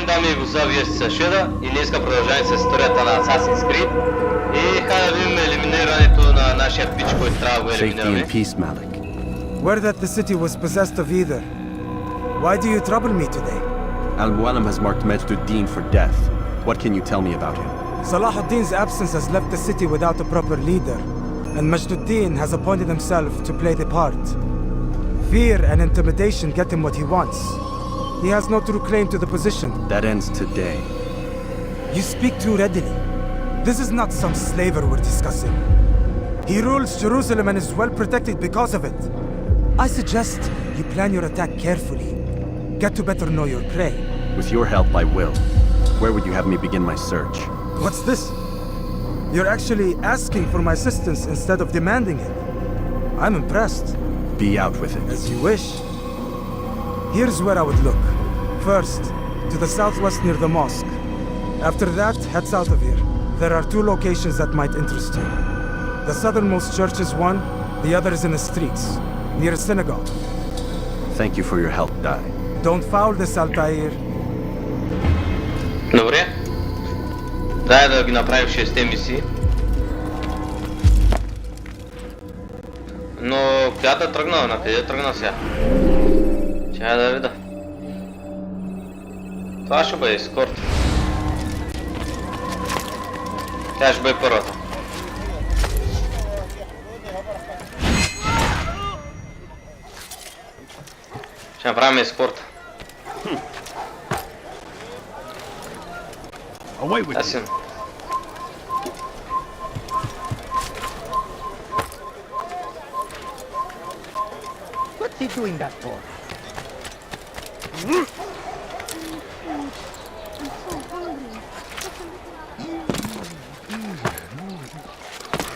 ден, дами и господа, вие сте с Шеда и днес продължаваме с историята на Assassin's Creed и хайде да видим елиминирането на нашия пич, който трябва да го елиминираме. Word that the city was possessed of either. Why do you trouble me today? Al-Mualim has marked Majdud for death. What can you tell me about him? Salah ad-Din's absence has left the city without a proper leader, and Majd has appointed himself to play the part. Fear and intimidation get him what he wants. He has no true claim to the position. That ends today. You speak too readily. This is not some slaver we're discussing. He rules Jerusalem and is well protected because of it. I suggest you plan your attack carefully. Get to better know your prey. With your help, I will. Where would you have me begin my search? What's this? You're actually asking for my assistance instead of demanding it. I'm impressed. Be out with it. As you wish. Here's where I would look. First, to the southwest near the mosque. After that, head south of here. There are two locations that might interest you. The southernmost church is one, the other is in the streets, near a synagogue. Thank you for your help, Dai. Don't foul this, Altair. Добре. Дай да ги направим 6 мисии. Но тя да тръгна, на къде тръгна сега? Чая да видя. Това ще бъде ескорт. Тя ще бъде първата. Ще направим ескорта. Ясен. What's he doing that for? I'm so hungry.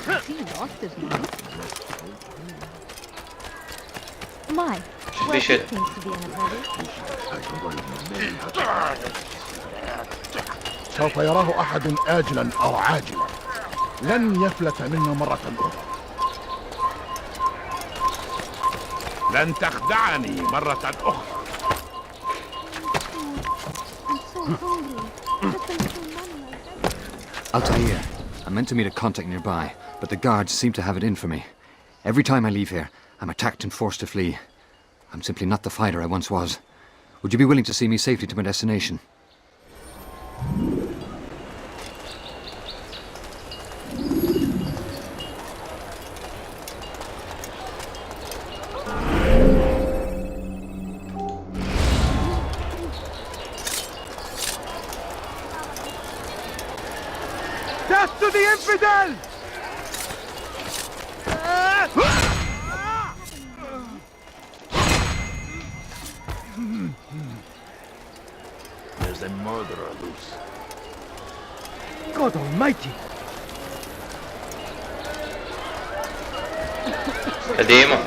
Has he lost his mind? My, well, he seems to be in a hurry. سوف يراه أحد آجلا أو عاجلا لن يفلت منه مرة أخرى لن تخدعني مرة أخرى I'm so hungry. Just a little money. Altair, I'm meant to meet a contact nearby, but the guards seem to have it in for me. Every time I leave here, I'm attacked and forced to flee. I'm simply not the fighter I once was. Would you be willing to see me safely to my destination? Death to the infidel! There's a murderer loose. God Almighty! Къде има?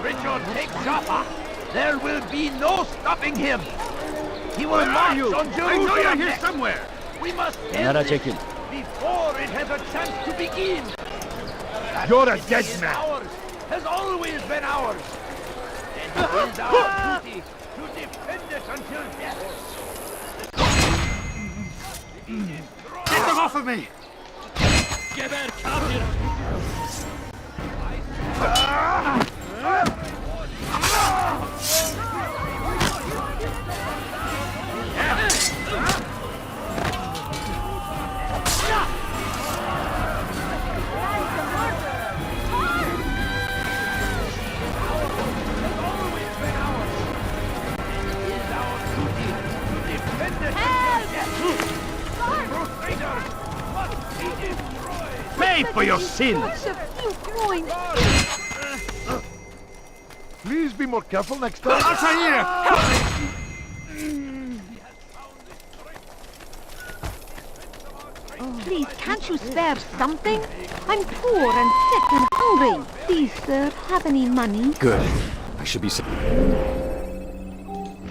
Richard take Jaffa. There will be no stopping him. He will march on Jerusalem. I know you're here somewhere. We must end this before it has a chance to begin. You're a dead man. Ours has always been ours. And it is our duty to defend it until death. Get them off of me! Geber Kafir! Pay for your sins! Just a few coins. Please be more careful next time. Please, can't you spare something? I'm poor and sick and hungry. Please, sir, have any money? Good. I should be safe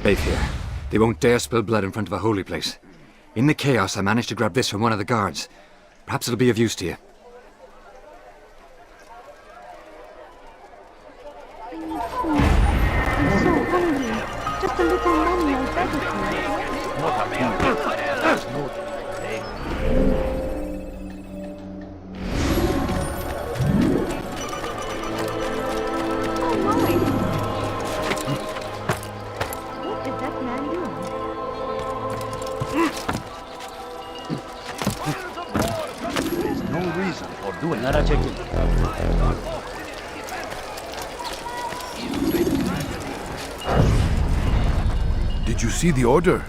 here. They won't dare spill blood in front of a holy place. In the chaos, I managed to grab this from one of the guards. Perhaps it'll be of use to you. I need food. I'm so hungry. Just a little money, I beg of Oh my! What is that man doing? There's no reason for doing that. Did you see the order?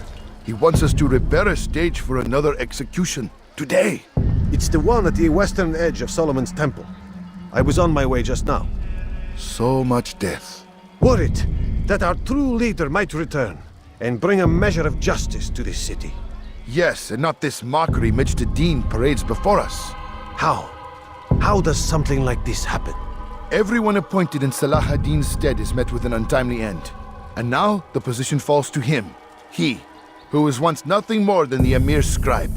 He wants us to repair a stage for another execution. Today! It's the one at the western edge of Solomon's temple. I was on my way just now. So much death. Worried that our true leader might return and bring a measure of justice to this city. Yes, and not this mockery Majdud parades before us. How? How does something like this happen? Everyone appointed in Salah ad-Din's stead is met with an untimely end. And now the position falls to him. He, who was once nothing more than the Emir's scribe.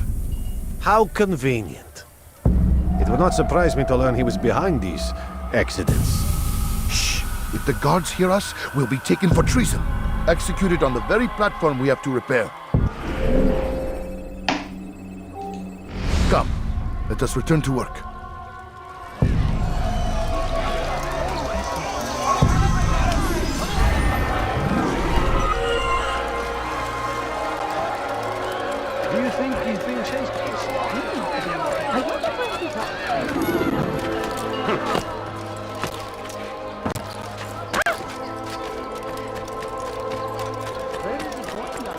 How convenient. It would not surprise me to learn he was behind these accidents. Shh! If the guards hear us, we'll be taken for treason. Executed on the very platform we have to repair. Come, let us return to work. Do you think he's being chased? I wonder where he's at. Where is he going now?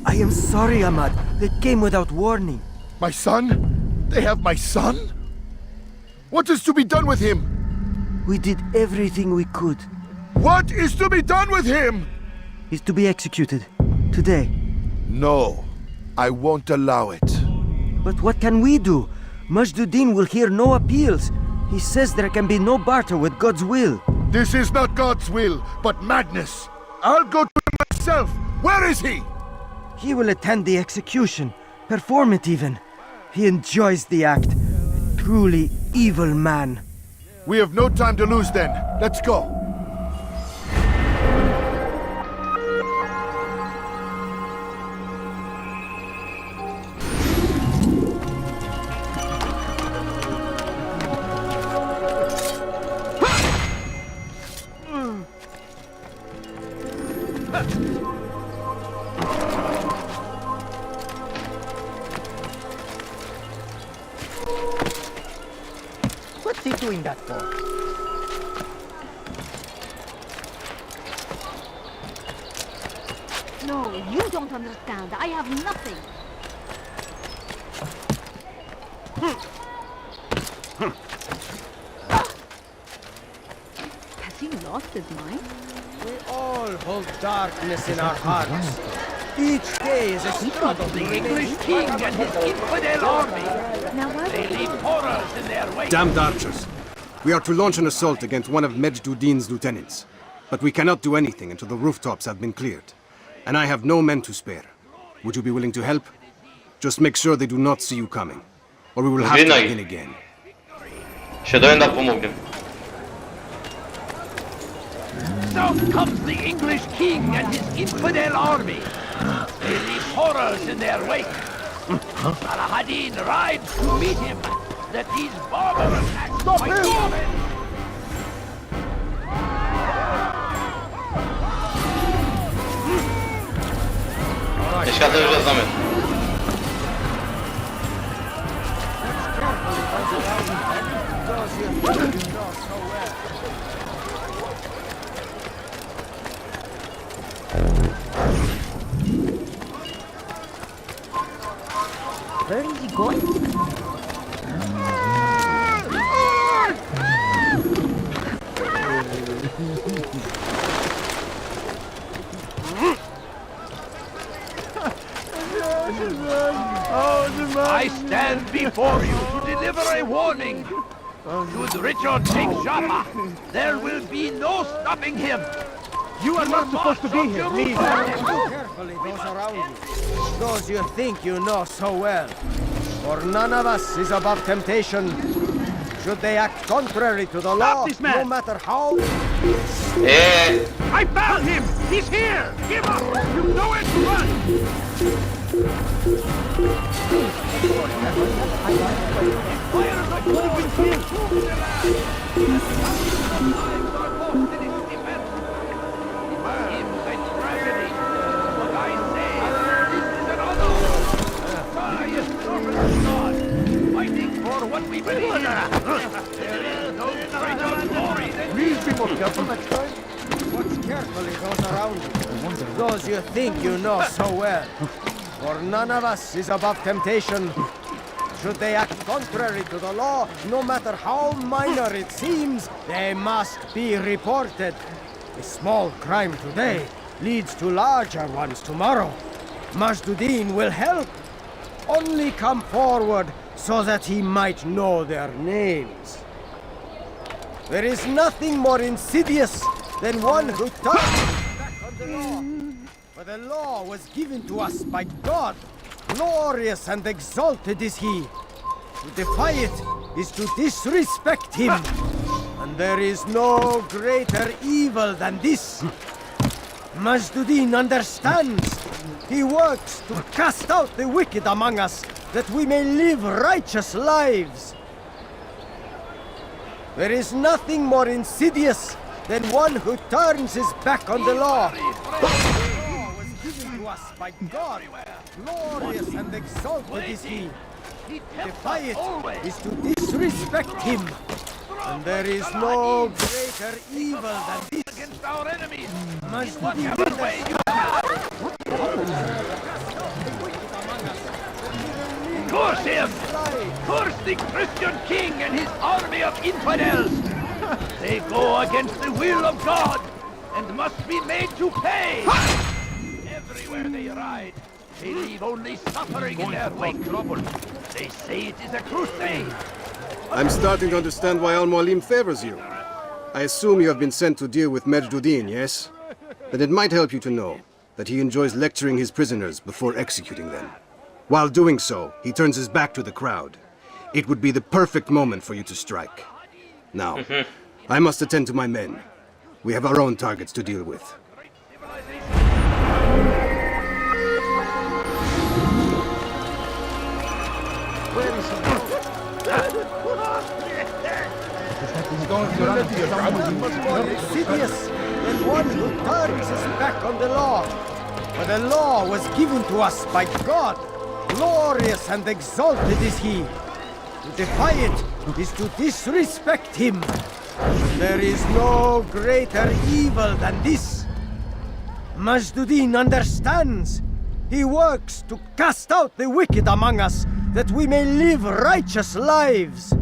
I am sorry, Ahmad. They came without warning. My son? They have my son? What is to be done with him? We did everything we could. What is to be done with him? He's to be executed. Today. No, I won't allow it. But what can we do? Majduddin will hear no appeals. He says there can be no barter with God's will. This is not God's will, but madness. I'll go to him myself. Where is he? He will attend the execution. Perform it even. He enjoys the act. A truly evil man. We have no time to lose then. Let's go. What's he doing that for? No, you don't understand. I have nothing. Has he lost his mind? We all hold darkness in our hearts. Each day is a struggle. The English king and his infidel army. Now what? They leave horrors in their wake. Damned archers! We are to launch an assault against one of Majduddin's lieutenants. But we cannot do anything until the rooftops have been cleared. And I have no men to spare. Would you be willing to help? Just make sure they do not see you coming. Or we will have to begin again. Ще дойдем да помогнем. South comes the English king and his infidel army. They leave horrors in their wake. Adin rides to meet him. That these barbarous acts might fall in. Нещата вже знаме. Where is he going? I stand before you to deliver a warning. Should Richard take Jaffa, there will be no stopping him. You are not supposed to be here, please. Carefully, those around you. Those you think you know so well. For none of us is above temptation. Should they act contrary to the law, no matter how... I found him! He's here! Give up! You've nowhere to run! Fires are going to kill! Seems a tragedy, but I say this is another. Highest servant of God, fighting for what we believe in. There is no greater glory than Please be more careful next time. Watch carefully those around you. Those you think you know so well. For none of us is above temptation. Should they act contrary to the law, no matter how minor it seems, they must be reported. A small crime today leads to larger ones tomorrow. Majd will help. Only come forward so that he might know their names. There is nothing more insidious than one who turns back on the law. For the law was given to us by God. Glorious and exalted is he. To defy it is to disrespect him. And there is no greater evil than this. Majd understands. He works to cast out the wicked among us, that we may live righteous lives. There is nothing more insidious than one who turns his back on the law. The law was given to us by God. Glorious and exalted is he. To defy it is to disrespect him. And there is no greater evil than this. against our enemies. Majd Whatever way you curse him! Curse the Christian king and his army of infidels! They go against the will of God and must be made to pay! Everywhere they ride, they leave only suffering in their wake. They say it is a crusade! I'm starting to understand why Al-Mualim favors you. I assume you have been sent to deal with Majd, yes? Then it might help you to know that he enjoys lecturing his prisoners before executing them. While doing so, he turns his back to the crowd. It would be the perfect moment for you to strike. Now, I must attend to my men. We have our own targets to deal with. More insidious than one who turns his back on the law. For the law was given to us by God. Glorious and exalted is he. To defy it is to disrespect him. There is no greater evil than this. Majd understands. He works to cast out the wicked among us, that we may live righteous lives.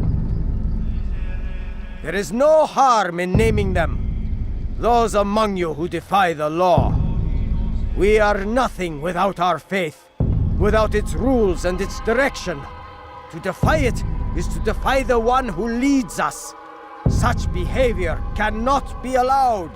There is no harm in naming them. Those among you who defy the law. We are nothing without our faith, without its rules and its direction. To defy it is to defy the one who leads us. Such behavior cannot be allowed.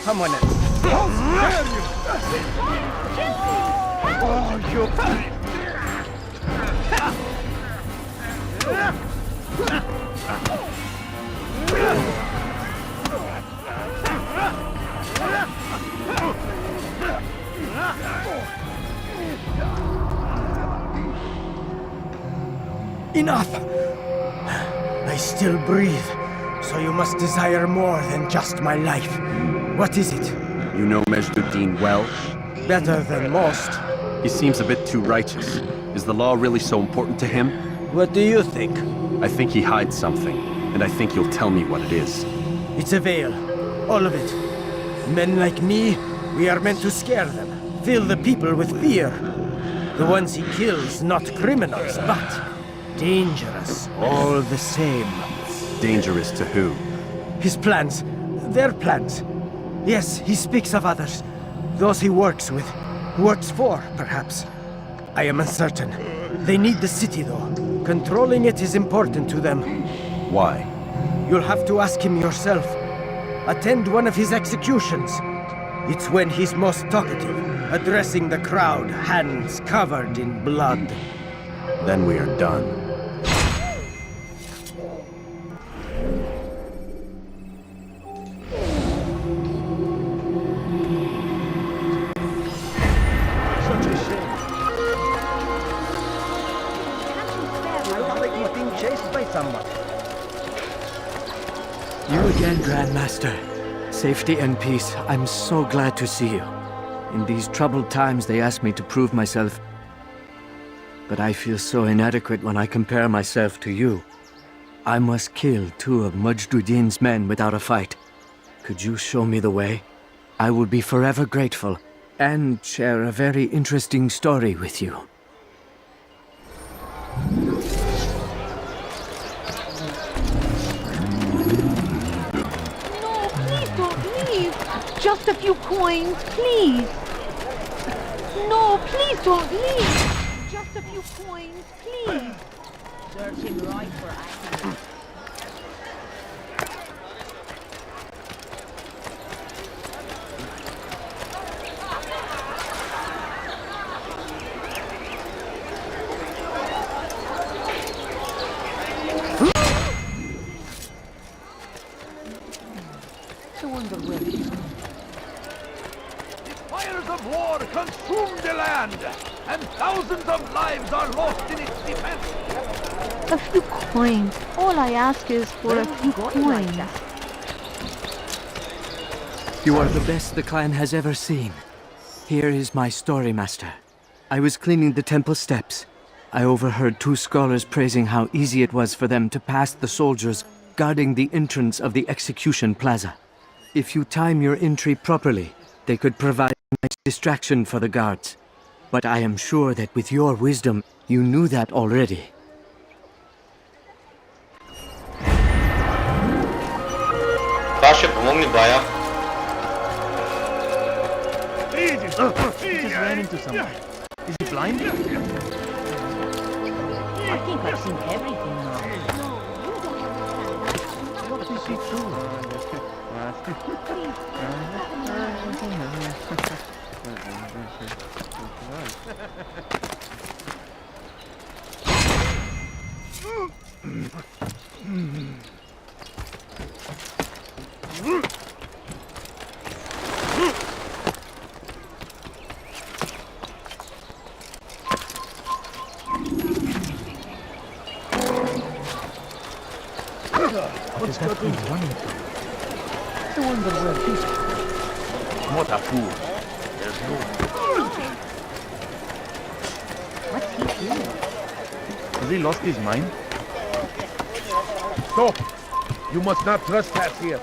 Someone else. How dare you! Oh, you... Enough! I still breathe, so you must desire more than just my life. What is it? You know Majd well? Better than most. He seems a bit too righteous. Is the law really so important to him? What do you think? I think he hides something, and I think you'll tell me what it is. It's a veil. All of it. Men like me, we are meant to scare them. Fill the people with fear. The ones he kills, not criminals, but dangerous all the same. Dangerous to who? His plans. Their plans. Yes, he speaks of others. Those he works with. Works for, perhaps. I am uncertain. They need the city, though. Controlling it is important to them. Why? You'll have to ask him yourself. Attend one of his executions. It's when he's most talkative, addressing the crowd, hands covered in blood. Then we are done. Such a shame. It looks like he's being chased by someone. You again, Grandmaster. Safety and peace. I'm so glad to see you. In these troubled times, they ask me to prove myself. But I feel so inadequate when I compare myself to you. I must kill 2 of Majd's men without a fight. Could you show me the way? I will be forever grateful, and share a very interesting story with you. Just a few coins, please. No, please don't leave. Just a few coins, please. Searching right for accident. The fires of war consume the land, and thousands of lives are lost in its defense. A few coins. All I ask is for a few coins. You are the best the clan has ever seen. Here is my story, Master. I was cleaning the temple steps. I overheard 2 scholars praising how easy it was for them to pass the soldiers guarding the entrance of the execution plaza. If you time your entry properly, they could provide a nice distraction for the guards. But I am sure that with your wisdom, you knew that already. Това ще помогне бая. He just ran into someone. Is he blind? I think I've seen everything now. What is he doing? What's that thing running from? I wonder where he's from. What a fool. There's no... What's he doing? Has he lost his mind? Stop! You must not trespass here.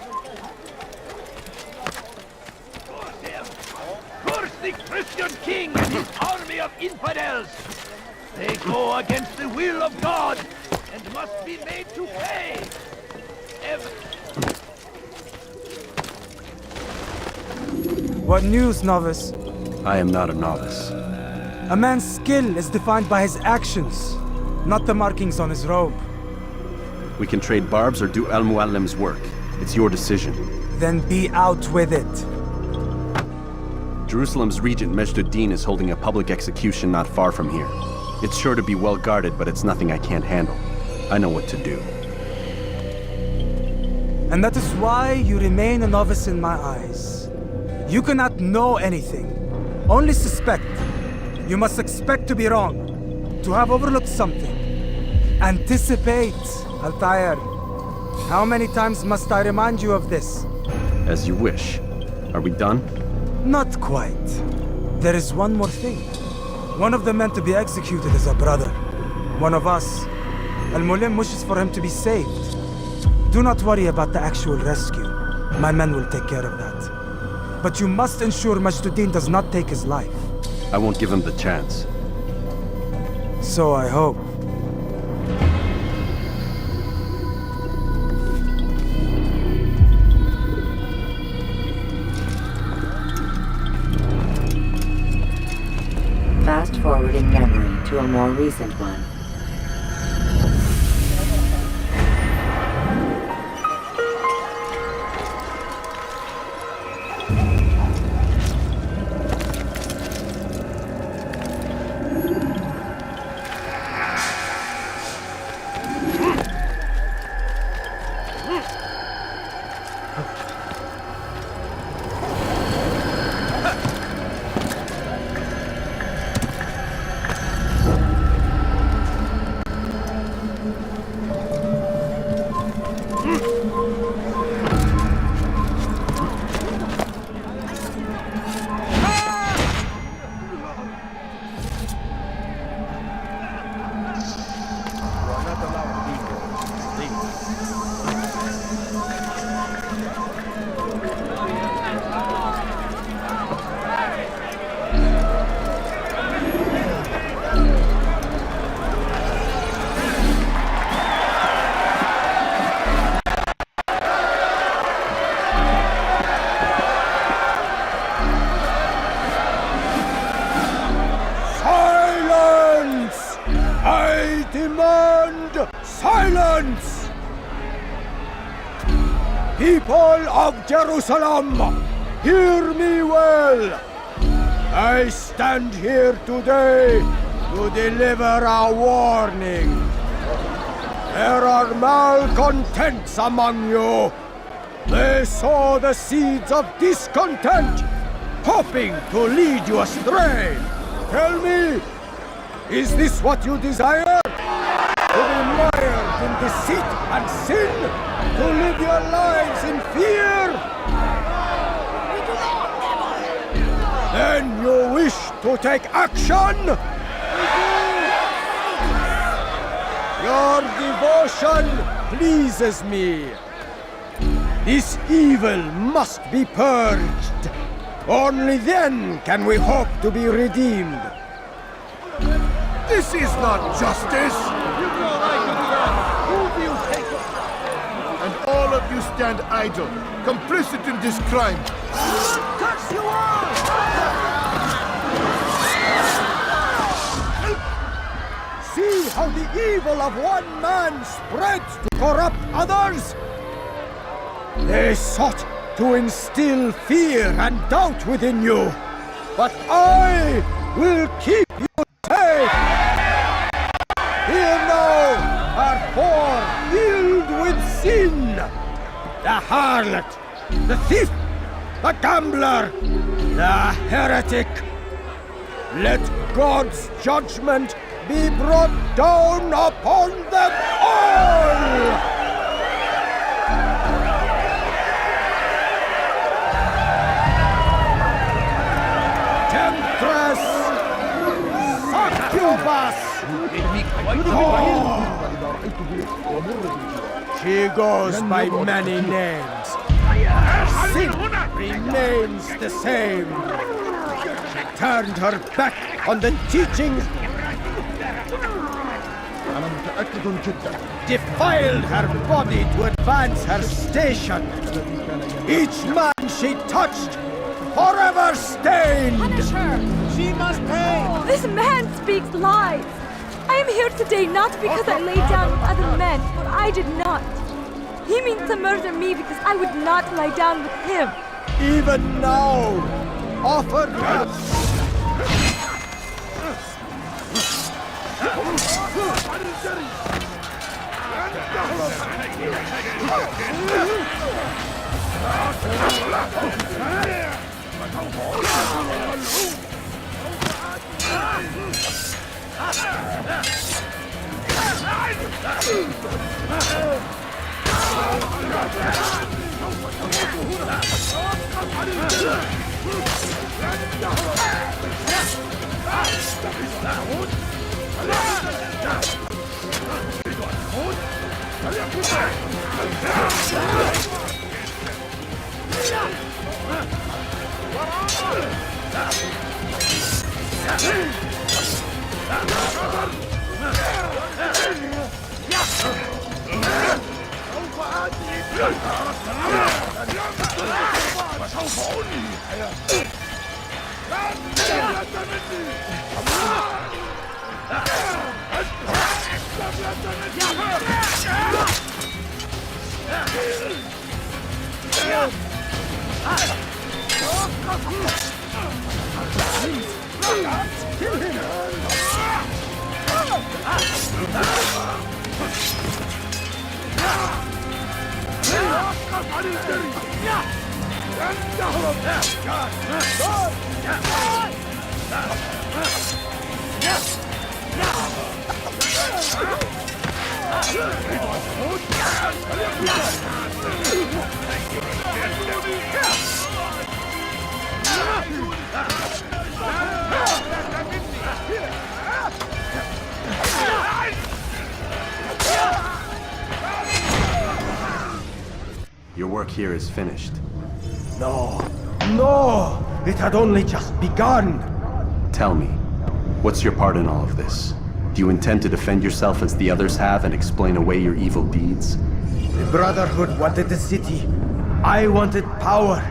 Curse the Christian king and his army of infidels! They go against the will of God and must be made to pay! What news, novice? I am not a novice. A man's skill is defined by his actions, not the markings on his robe. We can trade barbs or do Al-Muallim's work. It's your decision. Then be out with it. Jerusalem's regent Majd'ud-Din is holding a public execution not far from here. It's sure to be well guarded, but it's nothing I can't handle. I know what to do. And that is why you remain a novice in my eyes. You cannot know anything, only suspect. You must expect to be wrong, to have overlooked something. Anticipate, Altair. How many times must I remind you of this? As you wish. Are we done? Not quite. There is one more thing. One of the men to be executed is a brother. One of us. Al-Mulim wishes for him to be saved. Do not worry about the actual rescue. My men will take care of that. But you must ensure Majduddin does not take his life. I won't give him the chance. So I hope. Fast-forwarding memory to a more recent one. Silence! People of Jerusalem, hear me well. I stand here today to deliver a warning. There are malcontents among you. They sow the seeds of discontent, hoping to lead you astray. Tell me, is this what you desire? To be mired in deceit and sin? To live your lives in fear? Then you wish to take action? Your devotion pleases me. This evil must be purged. Only then can we hope to be redeemed. This is not justice! And all of you stand idle, complicit in this crime. Curse you all! See how the evil of one man spreads to corrupt others? They sought to instill fear and doubt within you, but I will keep you safe. Here now are four filled with sin. The harlot, the thief, the gambler, the heretic. Let God's judgment be brought down upon them all! Temptress! Succubus! She goes by many names. Her sin remains the same. She turned her back on the teachings, defiled her body to advance her station. Each man she touched, forever stained. Punish her! She must pay! This man speaks lies! I am here today not because I laid down with other men, for I did not. He means to murder me because I would not lie down with him. Even now, offer her. Your work here is finished. No, no! It had only just begun! Tell me, what's your part in all of this? Do you intend to defend yourself as the others have and explain away your evil deeds? The Brotherhood wanted the city. I wanted power.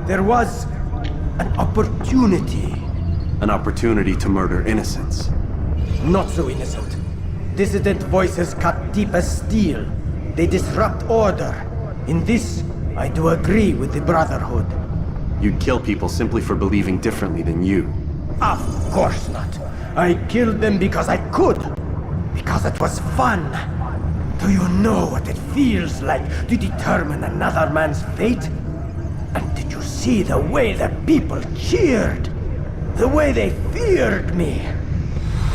There was an opportunity. An opportunity to murder innocents. Not so innocent. Dissident voices cut deep as steel. They disrupt order. In this, I do agree with the Brotherhood. You'd kill people simply for believing differently than you. Of course not. I killed them because I could. Because it was fun. Do you know what it feels like to determine another man's fate? And did you see the way the people cheered? The way they feared me?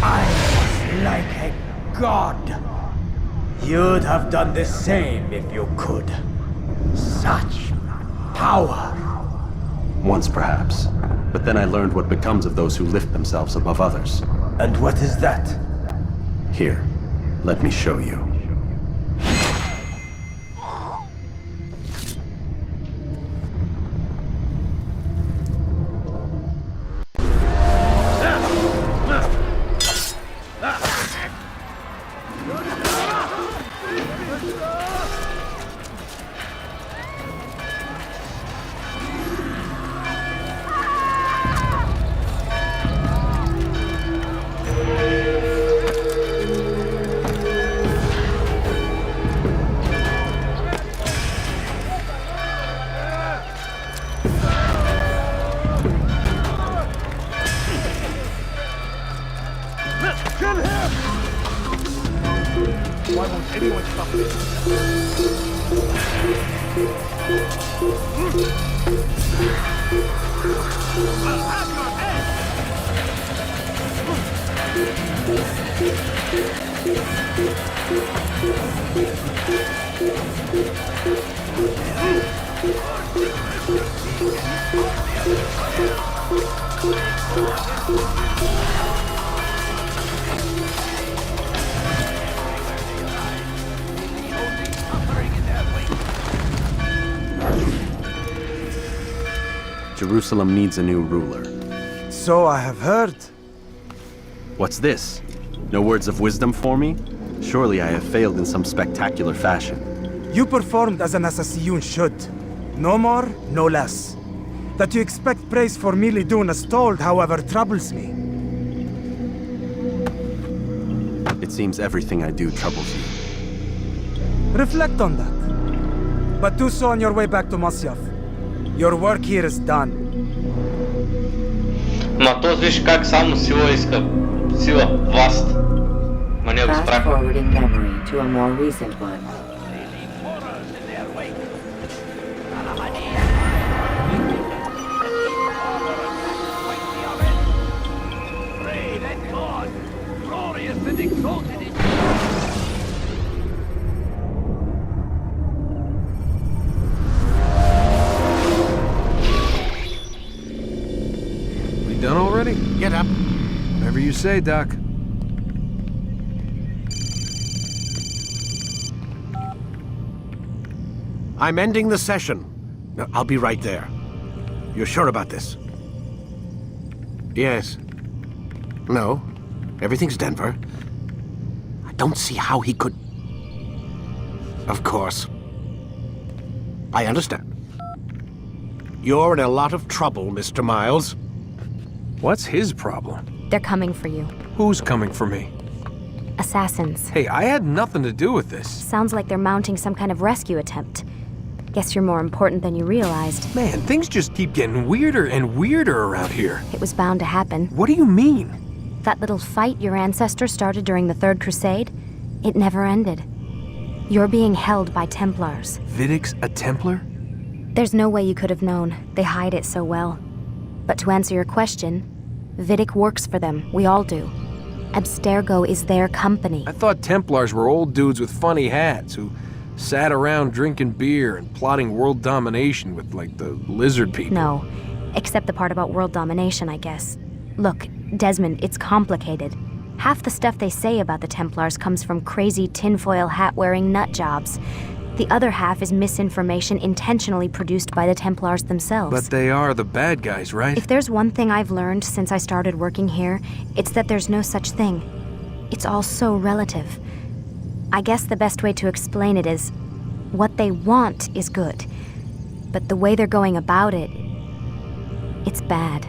I was like a god. You'd have done the same if you could. Such power. Once perhaps. But then I learned what becomes of those who lift themselves above others. And what is that? Here, let me show you. Why won't anyone stop this? I'll have your head! Jerusalem needs a new ruler. So I have heard. What's this? No words of wisdom for me? Surely I have failed in some spectacular fashion. You performed as an assassin should. No more, no less. That you expect praise for merely doing as told, however, troubles me. It seems everything I do troubles you. Reflect on that. But do so on your way back to Masyaf. Your work here is done. Ма този виж как само сила иска. Сила, власт. Ма ние го Fast спрахме. forwarding memory to a more recent one. Pray that God, glorious and exalted in We done already? Get up. Whatever you say, Doc. I'm ending the session. I'll be right there. You're sure about this? Yes. No. Everything's Denver. I don't see how he could... Of course. I understand. You're in a lot of trouble, Mr. Miles. What's his problem? They're coming for you. Who's coming for me? Assassins. Hey, I had nothing to do with this. Sounds like they're mounting some kind of rescue attempt. Guess you're more important than you realized. Man, things just keep getting weirder and weirder around here. It was bound to happen. What do you mean? That little fight your ancestors started during the Third Crusade, it never ended. You're being held by Templars. Vidic's a Templar? There's no way you could have known. They hide it so well. But to answer your question, Vidic works for them. We all do. Abstergo is their company. I thought Templars were old dudes with funny hats who sat around drinking beer and plotting world domination with, like, the lizard people. No, except the part about world domination, I guess. Look, Desmond, it's complicated. Half the stuff they say about the Templars comes from crazy tinfoil hat-wearing nut jobs. The other half is misinformation intentionally produced by the Templars themselves. But they are the bad guys, right? If there's one thing I've learned since I started working here, it's that there's no such thing. It's all so relative. I guess the best way to explain it is, what they want is good. But the way they're going about it, it's bad.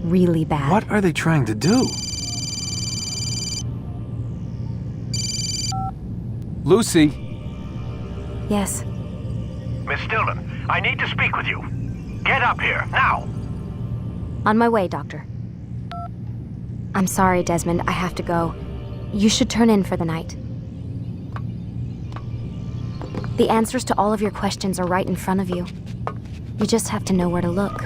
Really bad. What are they trying to do? Lucy? Yes. Miss Stillman, I need to speak with you. Get up here, now! On my way, Doctor. I'm sorry, Desmond, I have to go. You should turn in for the night. The answers to all of your questions are right in front of you. You just have to know where to look.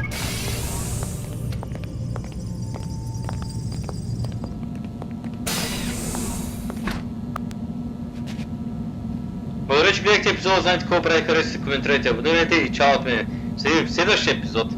Благодаря, че гледахте епизода. Знаете какво прави, харесайте, коментирайте, абонирайте и чао от мен. Се видим в следващия епизод.